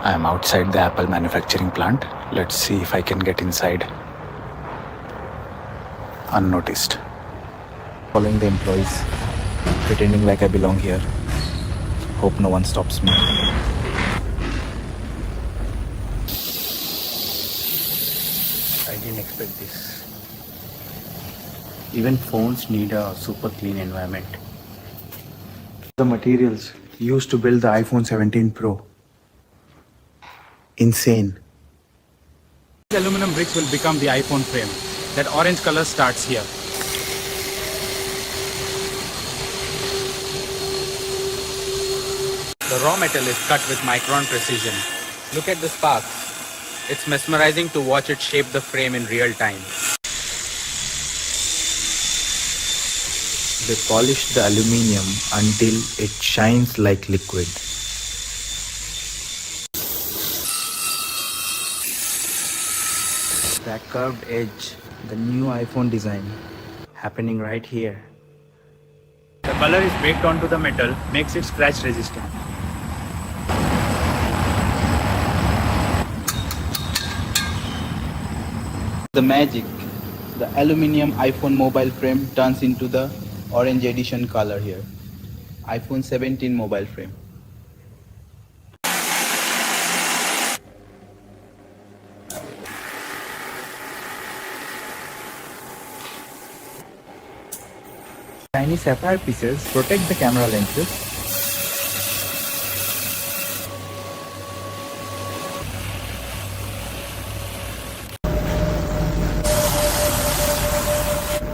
I am outside the Apple manufacturing plant. Let's see if I can get inside unnoticed. Following the employees, pretending like I belong here. Hope no one stops me. I didn't expect this. Even phones need a super clean environment. The materials used to build the iPhone 17 Pro. Insane. These aluminum bricks will become the iPhone frame. That orange color starts here. The raw metal is cut with micron precision. Look at the sparks. It's mesmerizing to watch it shape the frame in real time. They polish the aluminium until it shines like liquid. That curved edge, the new iPhone design, happening right here. The color is baked onto the metal, makes it scratch resistant. The magic. The aluminium iPhone mobile frame turns into the orange edition color here. iPhone 17 mobile frame. Tiny sapphire pieces protect the camera lenses.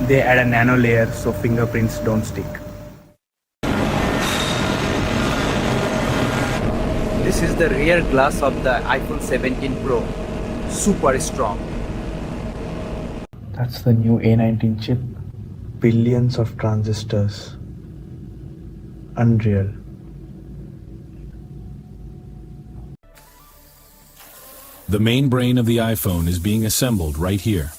They add a nano layer so fingerprints don't stick. This is the rear glass of the iPhone 17 Pro. Super strong. That's the new A19 chip. Billions of transistors. Unreal. The main brain of the iPhone is being assembled right here.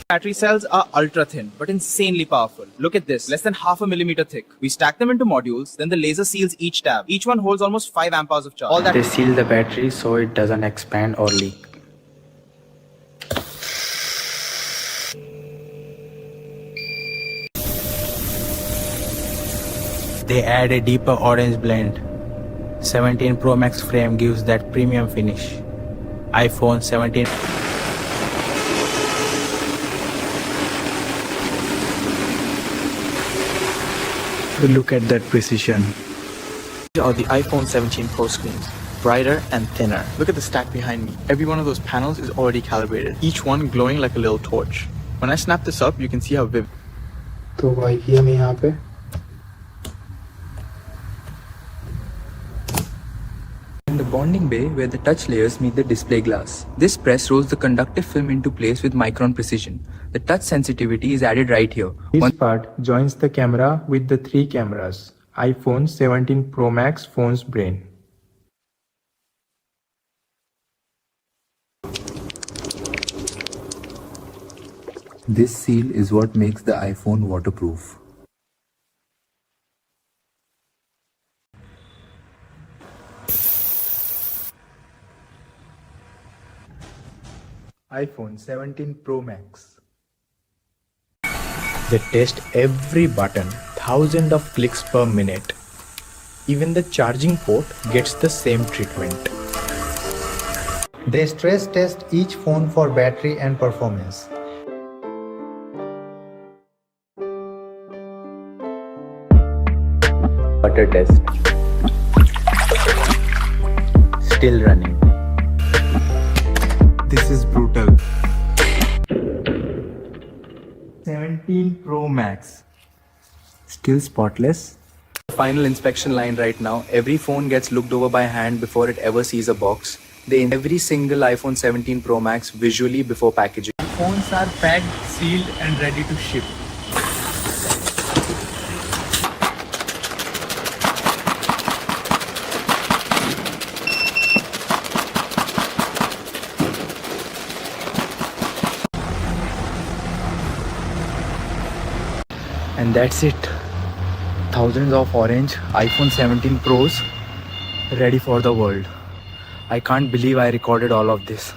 Battery cells are ultra thin but insanely powerful. Look at this, less than half a millimeter thick. We stack them into modules, then the laser seals each tab. Each one holds almost 5 amp hours of charge. They seal the battery so it doesn't expand or leak. They add a deeper orange blend. 17 Pro Max frame gives that premium finish. iPhone 17. Look at that precision. Are the iPhone 17 Pro screens, brighter and thinner. Look at the stack behind me. Every one of those panels is already calibrated, each one glowing like a little torch. When I snap this up, you can see how vivid. तो भाई ये हम यहाँ पे In the bonding bay where the touch layers meet the display glass. This press rolls the conductive film into place with micron precision. The touch sensitivity is added right here. This part joins the camera with the 3 cameras. iPhone 17 Pro Max phone's brain. This seal is what makes the iPhone waterproof. iPhone 17 Pro Max. They test every button, thousands of clicks per minute. Even the charging port gets the same treatment. They stress test each phone for battery and performance. Butter test. Still running. This is brutal. 17 Pro Max. Still spotless. Final inspection line right now. Every phone gets looked over by hand before it ever sees a box. They in every single iPhone 17 Pro Max visually before packaging. Phones are packed, sealed and ready to ship. And that's it. thousands of orange iPhone 17 Pros ready for the world. I can't believe I recorded all of this.